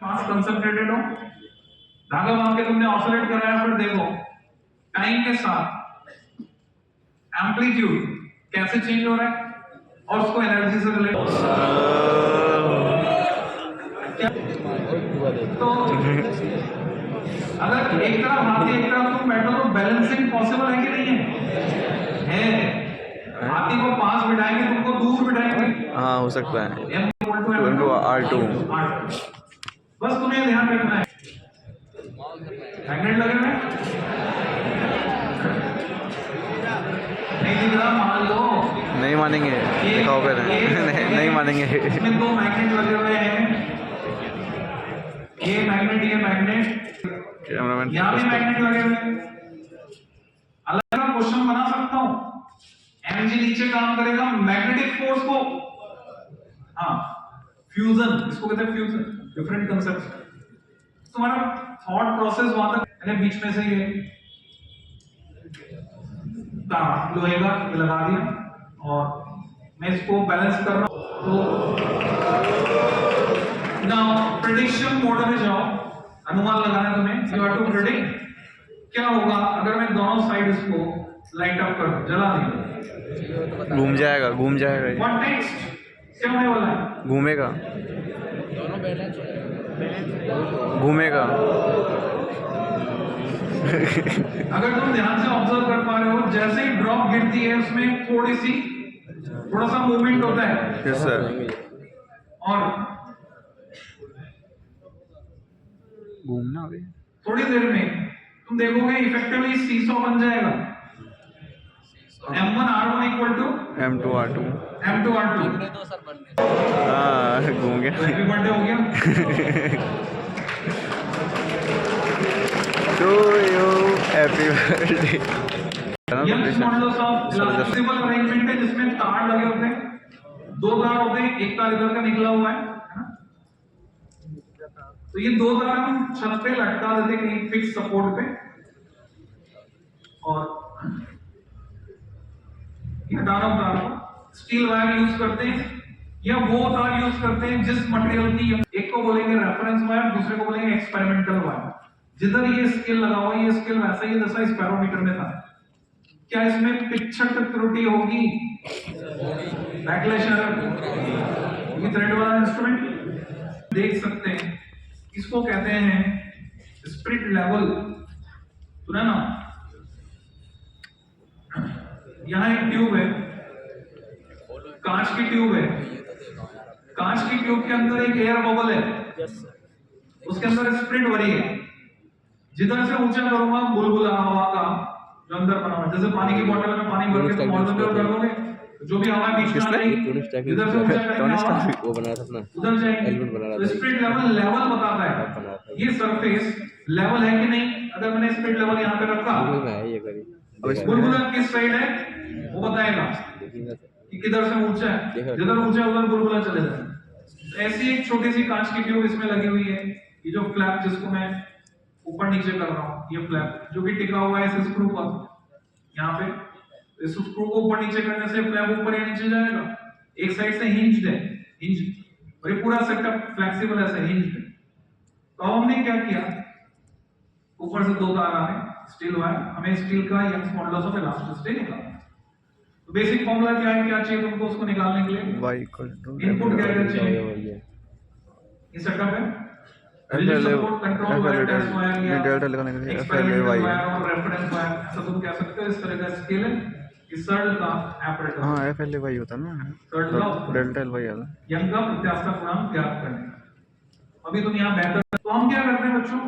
पास concentrated हो, धागा बांध के तुमने ऑसिलेट कराया, फिर देखो टाइम के साथ एम्पलीट्यूड कैसे चेंज हो रहा है और उसको एनर्जी से रिलेट। तो अगर एक तरफ हाथी एक तरफ तुम बैठो तो बैलेंसिंग पॉसिबल है कि नहीं है? हाथी को पास बिठाएंगे, तुमको दूर बिठाएंगे। हाँ, हो सकता है। M=R2 बस तुम्हें ध्यान रखना है। मैग्नेट लगे हुए नहीं दिख रहा, मान लो। नहीं मानेंगे, दिखाओ फिर। नहीं मानेंगे। इसमें दो मैग्नेट लगे हुए हैं, ये मैग्नेट कैमरामैन यहाँ भी मैग्नेट लगे हुए हैं। अलग अलग क्वेश्चन बना सकता हूँ। एनर्जी नीचे काम करेगा, मैग्नेटिक फोर्स को, हाँ फ्यूजन, इसको कहते हैं फ्यूजन, डिफरेंट कंसेप्ट। तुम्हारा थॉट प्रोसेस वहां तक, मैंने बीच में से ये तार लोहे का लगा दिया और मैं इसको बैलेंस कर रहा हूं। तो नाउ प्रेडिक्शन मोड में जाओ, अनुमान लगाना तुम्हें। यू हैव टू प्रेडिक्ट क्या होगा अगर मैं दोनों साइड इसको लाइट अप कर दूं, जला दूं। घूम जाएगा, घूम जाएगा। व्हाट नेक्स्ट, क्या होने वाला है? घूमेगा, घूमेगा। अगर तुम ध्यान से ऑब्जर्व कर पा रहे हो, जैसे ही ड्रॉप गिरती है उसमें थोड़ा सा मूवमेंट होता है। Yes sir. और घूमना अभी थोड़ी देर में तुम देखोगे इफेक्टिवली सीसॉ बन जाएगा। M1R1 equal to M2R2। M2R2। हाँ, घूम गया। हैप्पी बर्थडे हो गया। To you, happy birthday. Young's models of elasticity arrangement है जिसमें तार लगे होते हैं, दो तार होते हैं, एक तार इधर का निकला हुआ है। तो ये दो तार हम छत पे लटका देते हैं कहीं फिक्स सपोर्ट पे, और हटाना तार को स्टील वायर यूज करते हैं या वो तार यूज करते हैं जिस मटेरियल की, एक को बोलेंगे रेफरेंस वायर, दूसरे को बोलेंगे एक्सपेरिमेंटल वायर। जिधर ये स्केल लगा हुआ है, ये स्केल वैसा ही जैसा स्पेरोमीटर में था। क्या इसमें पिछट त्रुटि होगी? बैकलैश एरर, ये थ्रेड वाला इंस्ट्रूमेंट देख सकते हैं, इसको कहते हैं स्पिरिट लेवल। सुना ना? यहां एक ट्यूब है, कांच की ट्यूब है, कांच की ट्यूब के अंदर एक एयर बबल है, उसके अंदर स्पिरिट भरी है। जिधर से ऊंचा करूंगा बुलबुला हवा का जो अंदर बना हुआ है, जैसे पानी की बोतल में पानी भर के तुम मॉडल कर दोगे, जो भी हवा बीच में आ रही जिधर से ऊंचा करेंगे हवा वो बना था अपना उधर जाएगी। तो स्पिरिट लेवल बताता है ये सरफेस लेवल है कि नहीं। अगर मैंने स्पिरिट लेवल यहाँ पे रखा, बुलबुला किस साइड है वो बताएगा कि किधर से ऊंचा है, जिधर ऊंचा है उधर बुलबुला चले जाए। ऐसी एक छोटी सी कांच की ट्यूब इसमें लगी हुई है। ये जो फ्लैप जिसको मैं ऊपर नीचे कर रहा हूँ, ये फ्लैप जो कि टिका हुआ है इस स्क्रू पर, यहाँ पे इस स्क्रू को ऊपर नीचे करने से फ्लैप ऊपर या नीचे जाएगा। एक साइड से हिंज्ड है, हिंज, और ये पूरा सेटअप फ्लेक्सिबल है, हिंज्ड है। तो हमने क्या किया, ऊपर से दो तार आ रहे हैं, स्टील वायर, हमें स्टील का यंग्स मॉडुलस ऑफ इलास्टिसिटी निकालना है। तो बेसिक फॉर्मूला क्या है, क्या चाहिए तुमको उसको निकालने के लिए? y इक्वल टू इनपुट क्या चाहिए? ये सेटअप है, डेल्टा लगाने के लिए FLAY। और रेफरेंस वायर, ऐसा तुम कह सकते हो। इस तरह का स्केल है, इस सर्ल का apparatus। हाँ, FLAY होता है ना, डेल्टा LY आता है। यंग का प्रत्यास्थ गुणांक ज्ञात करने का। अभी तुम यहाँ बेहतर, तो हम क्या करते हैं बच्चों,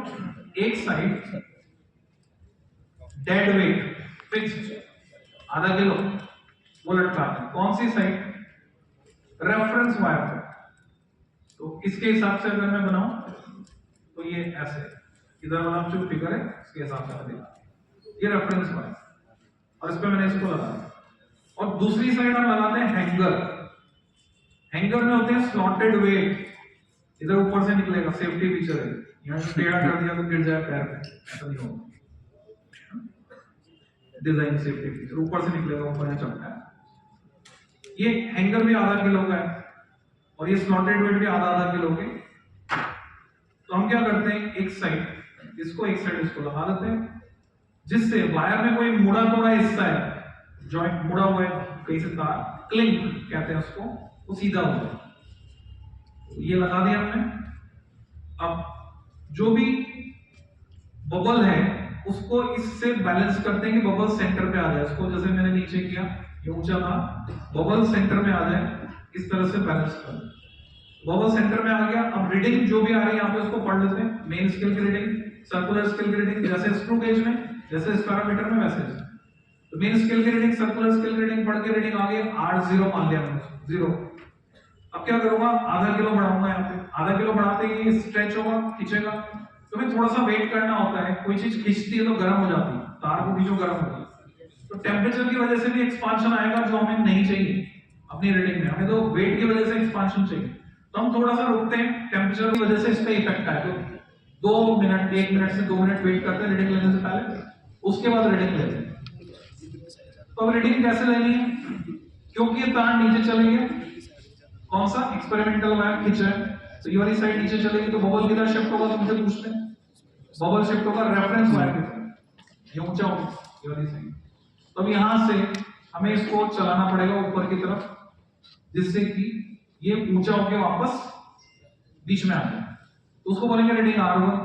एक साइड डेड वेट फिक्स्ड आधा किलो वो लटकाते हैं। कौन सी साइड? रेफरेंस वायर पर। तो इसके हिसाब से अगर मैं बनाऊं तो ये ऐसे, इधर वाला जो फिगर है इसके हिसाब से दिखा, ये रेफरेंस वायर, और इस पे मैंने इसको लगाया। और दूसरी साइड हम लगाते हैं हैंगर। हैंगर में होते हैं स्लॉटेड वेट, इधर ऊपर से निकलेगा, सेफ्टी फीचर है। यहाँ से टेढ़ा कर दिया तो गिर जाए पैर पे, ऐसा नहीं होगा। डिजाइन सेफ्टी फीचर, ऊपर से निकलेगा, ऊपर से चलता है। ये हैंगर भी आधा किलो का है और ये स्लॉटेड वेट भी आधा किलो के। क्या करते हैं, एक साइड इसको एक साइड इसको लगा देते हैं, जिससे वायर में कोई मुड़ा तोड़ा हिस्सा है, जॉइंट मुड़ा हुआ है कहीं से तार, क्लिंक कहते हैं उसको, वो सीधा हो जाए। ये लगा दिया हमने। अब जो भी बबल है उसको इससे बैलेंस करते हैं कि बबल सेंटर पे आ जाए। इसको जैसे मैंने नीचे किया, ये ऊंचा था, बबल सेंटर में आ जाए, इस तरह से बैलेंस कर। बबल सेंटर में आ गया। अब रीडिंग जो भी आ रही है यहाँ पे उसको पढ़ लेते हैं। मेन स्केल की रीडिंग, सर्कुलर स्केल की रीडिंग, जैसे स्क्रू गेज में, जैसे स्पेरोमीटर में, वैसे तो मेन स्केल की रीडिंग, सर्कुलर स्केल की रीडिंग पढ़ के रीडिंग आ गई 8-0 मान लिया मैंने, 0। अब क्या करूंगा, आधा किलो बढ़ाऊंगा यहाँ पे। आधा किलो बढ़ाते ही स्ट्रेच होगा, खींचेगा, तो मैं थोड़ा सा वेट करना होता है। कोई चीज खींचती है तो गर्म हो जाती है, तार को खींचो गर्म होगी, तो टेम्परेचर की वजह से भी एक्सपांशन आएगा जो हमें नहीं चाहिए अपनी रीडिंग में। हमें तो वेट की वजह से एक्सपांशन चाहिए, तो हम थोड़ा सा रुकते हैं, टेम्परेचर की वजह से इसका इफेक्ट आए तो 2 मिनट, 1 मिनट से 2 मिनट वेट करते हैं रीडिंग लेने से पहले, उसके बाद रीडिंग लेते हैं। तो अब रीडिंग कैसे लेनी है, क्योंकि ये तार नीचे चलेंगे, कौन सा एक्सपेरिमेंटल वायर खींचा है, तो ये वाली साइड नीचे चलेगी, तो बबल किधर शिफ्ट होगा, तुमसे पूछते हैं। बबल शिफ्ट होगा रेफरेंस वायर की तरफ, ये ऊंचा होगा ये वाली साइड। तो अब यहां से हमें इसको चलाना पड़ेगा ऊपर की तरफ, जिससे कि ये ऊंचा होकर वापस बीच में आ जाए। तो उसको बोलेंगे रीडिंग R1,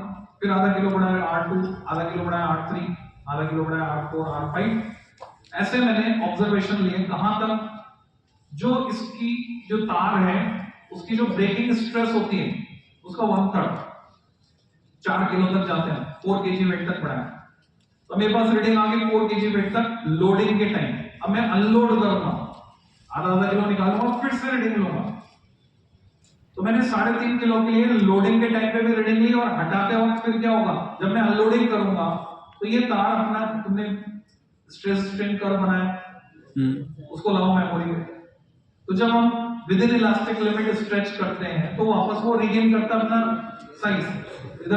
फिर आधा किलो बढ़ाया R2, आधा किलो बढ़ाया R3, आधा किलो बढ़ाया R4, R5। ऐसे मैंने ऑब्जर्वेशन लिए कहां तक, जो इसकी जो तार है उसकी जो ब्रेकिंग स्ट्रेस होती है उसका 1/3, 4 किलो तक जाते हैं, 4 kg वेट तक बढ़ाया। तो मेरे पास रीडिंग आ गई 4 kg वेट तक लोडिंग के टाइम। अब मैं अनलोड करूंगा, आधा किलो निकालूंगा, फिर से रीडिंग लूंगा। तो मैंने 3.5 किलो के लिए लोडिंग के टाइम पे भी रीडिंग ली, और हटाते वक्त फिर क्या होगा, जब मैं अनलोडिंग करूंगा तो ये तार अपना, तुमने स्ट्रेस स्ट्रेन कर्व बनाया, उसको लाओ मेमोरी में। तो जब हम with in elastic limit stretch करते हैं तो वापस वो रीगेन करता अपना साइज।